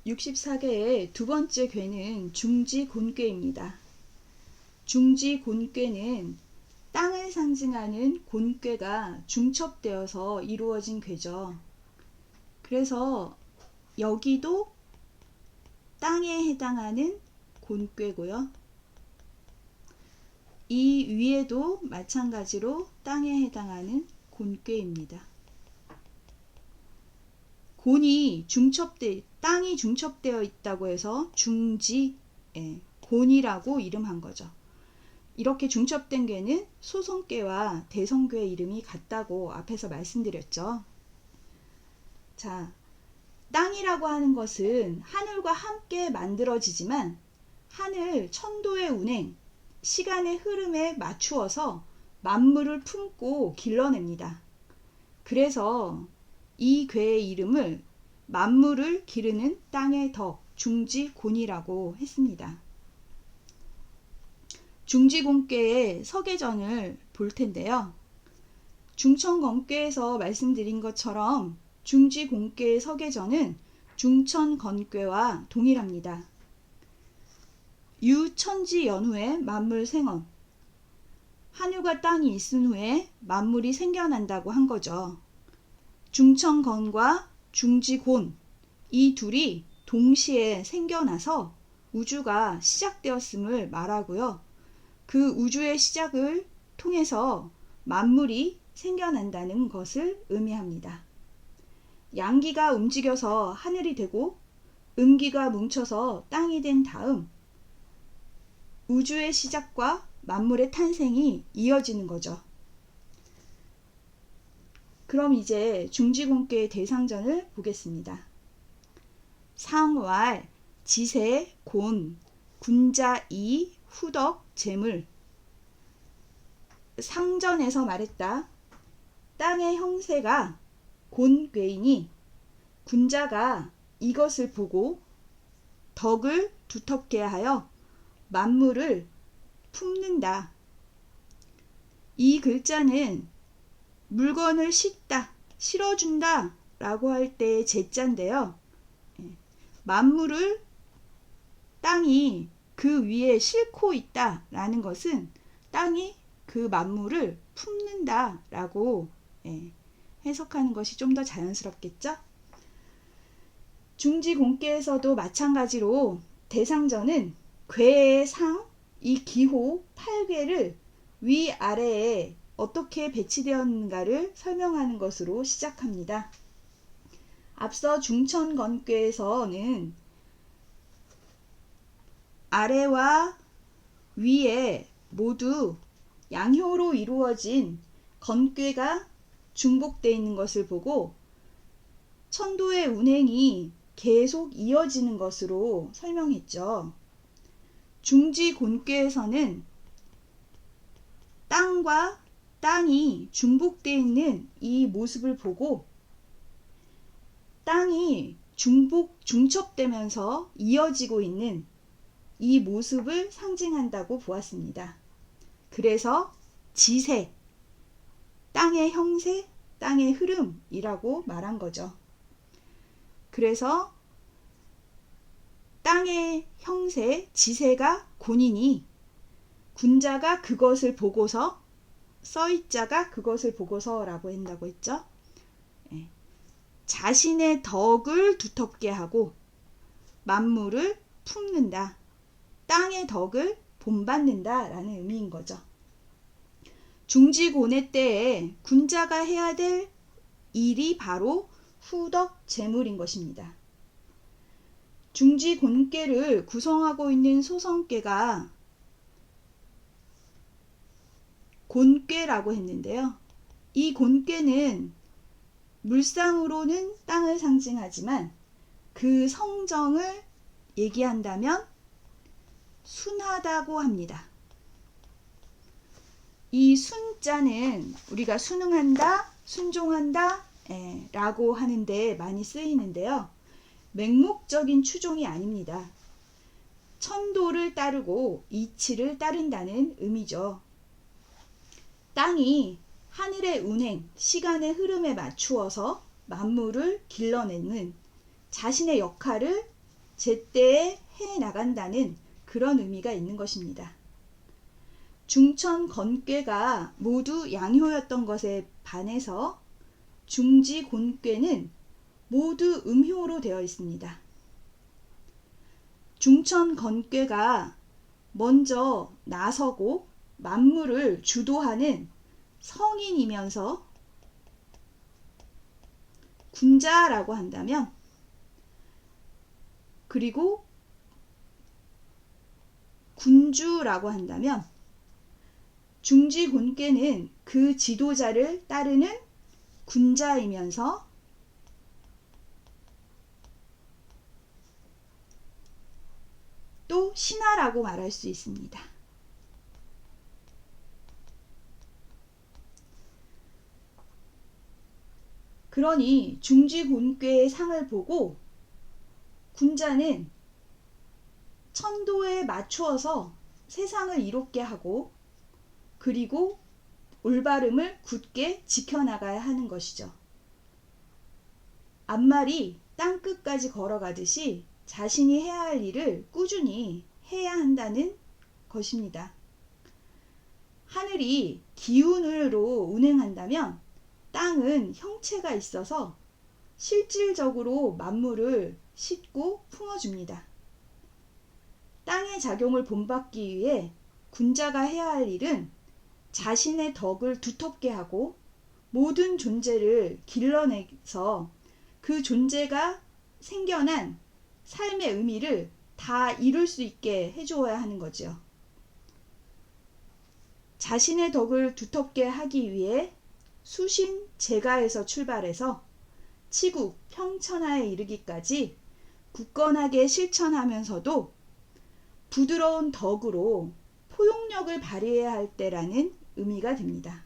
64개의 두 번째 궤는 중지곤괴입니다. 중지곤괴는 땅을 상징하는 곤괴가 중첩되어서 이루어진 궤죠. 그래서 여기도 땅에 해당하는 곤괴고요. 이 위에도 마찬가지로 땅에 해당하는 곤괴입니다. 땅이 중첩되어 있다고 해서 곤이라고 이름한 거죠. 이렇게 중첩된 궤는 소성궤와 대성궤 이름이 같다고 앞에서 말씀드렸죠. 자, 땅이라고 하는 것은 하늘과 함께 만들어지지만 하늘 천도의 운행, 시간의 흐름에 맞추어서 만물을 품고 길러냅니다. 그래서 이 궤의 이름을 만물을 기르는 땅의 덕, 중지곤이라고 했습니다. 중지곤괴의 서계전을 볼 텐데요. 중천건괴에서 말씀드린 것처럼 중지곤괴의 서계전은 중천건괴와 동일합니다. 유천지연후에 만물생언, 하늘과 땅이 있은 후에 만물이 생겨난다고 한 거죠. 중천건과 중지곤, 이 둘이 동시에 생겨나서 우주가 시작되었음을 말하고요. 그 우주의 시작을 통해서 만물이 생겨난다는 것을 의미합니다. 양기가 움직여서 하늘이 되고 음기가 뭉쳐서 땅이 된 다음 우주의 시작과 만물의 탄생이 이어지는 거죠. 그럼 이제 중지곤괴의 대상전을 보겠습니다. 상왈, 지세, 곤, 군자, 이, 후덕, 재물. 상전에서 말했다. 땅의 형세가 곤괴이니 군자가 이것을 보고 덕을 두텁게 하여 만물을 품는다. 이 글자는 물건을 싣다, 실어준다 라고 할 때의 제자인데요. 만물을 땅이 그 위에 싣고 있다 라는 것은 땅이 그 만물을 품는다 라고 해석하는 것이 좀 더 자연스럽겠죠? 중지곤괴에서도 마찬가지로 대상전은 궤의 상, 이 기호 8궤를 위아래에 어떻게 배치되었는가를 설명하는 것으로 시작합니다. 앞서 중천건괴에서는 아래와 위에 모두 양효로 이루어진 건괴가 중복되어 있는 것을 보고 천도의 운행이 계속 이어지는 것으로 설명했죠. 중지곤괴에서는 땅과 땅이 중복되어 있는 이 모습을 보고 땅이 중첩되면서 이어지고 있는 이 모습을 상징한다고 보았습니다. 그래서 지세, 땅의 형세, 땅의 흐름이라고 말한 거죠. 그래서 땅의 형세, 지세가 곤이니 군자가 그것을 보고서, 서이자가 그것을 보고서 라고 한다고 했죠. 자신의 덕을 두텁게 하고 만물을 품는다. 땅의 덕을 본받는다 라는 의미인 거죠. 중지곤의 때에 군자가 해야 될 일이 바로 후덕 재물인 것입니다. 중지곤괴를 구성하고 있는 소성괴가 곤괴라고 했는데요. 이 곤괴는 물상으로는 땅을 상징하지만 그 성정을 얘기한다면 순하다고 합니다. 이 순자는 우리가 순응한다, 순종한다 라고 하는데 많이 쓰이는데요. 맹목적인 추종이 아닙니다. 천도를 따르고 이치를 따른다는 의미죠. 땅이 하늘의 운행, 시간의 흐름에 맞추어서 만물을 길러내는 자신의 역할을 제때 해 나간다는 그런 의미가 있는 것입니다. 중천 건꾀가 모두 양효였던 것에 반해서 중지 곤꾀는 모두 음효로 되어 있습니다. 중천 건꾀가 먼저 나서고 만물을 주도하는 성인이면서 군자라고 한다면, 그리고 군주라고 한다면, 중지곤꾀는 그 지도자를 따르는 군자이면서 또 신하라고 말할 수 있습니다. 그러니 중지곤꾀의 상을 보고 군자는 천도에 맞추어서 세상을 이롭게 하고, 그리고 올바름을 굳게 지켜나가야 하는 것이죠. 앞말이 땅끝까지 걸어가듯이 자신이 해야 할 일을 꾸준히 해야 한다는 것입니다. 하늘이 기운으로 운행한다면 땅은 형체가 있어서 실질적으로 만물을 싣고 품어줍니다. 땅의 작용을 본받기 위해 군자가 해야 할 일은 자신의 덕을 두텁게 하고 모든 존재를 길러내서 그 존재가 생겨난 삶의 의미를 다 이룰 수 있게 해주어야 하는 거죠. 자신의 덕을 두텁게 하기 위해 수신 제가에서 출발해서 치국 평천하에 이르기까지 굳건하게 실천하면서도 부드러운 덕으로 포용력을 발휘해야 할 때라는 의미가 됩니다.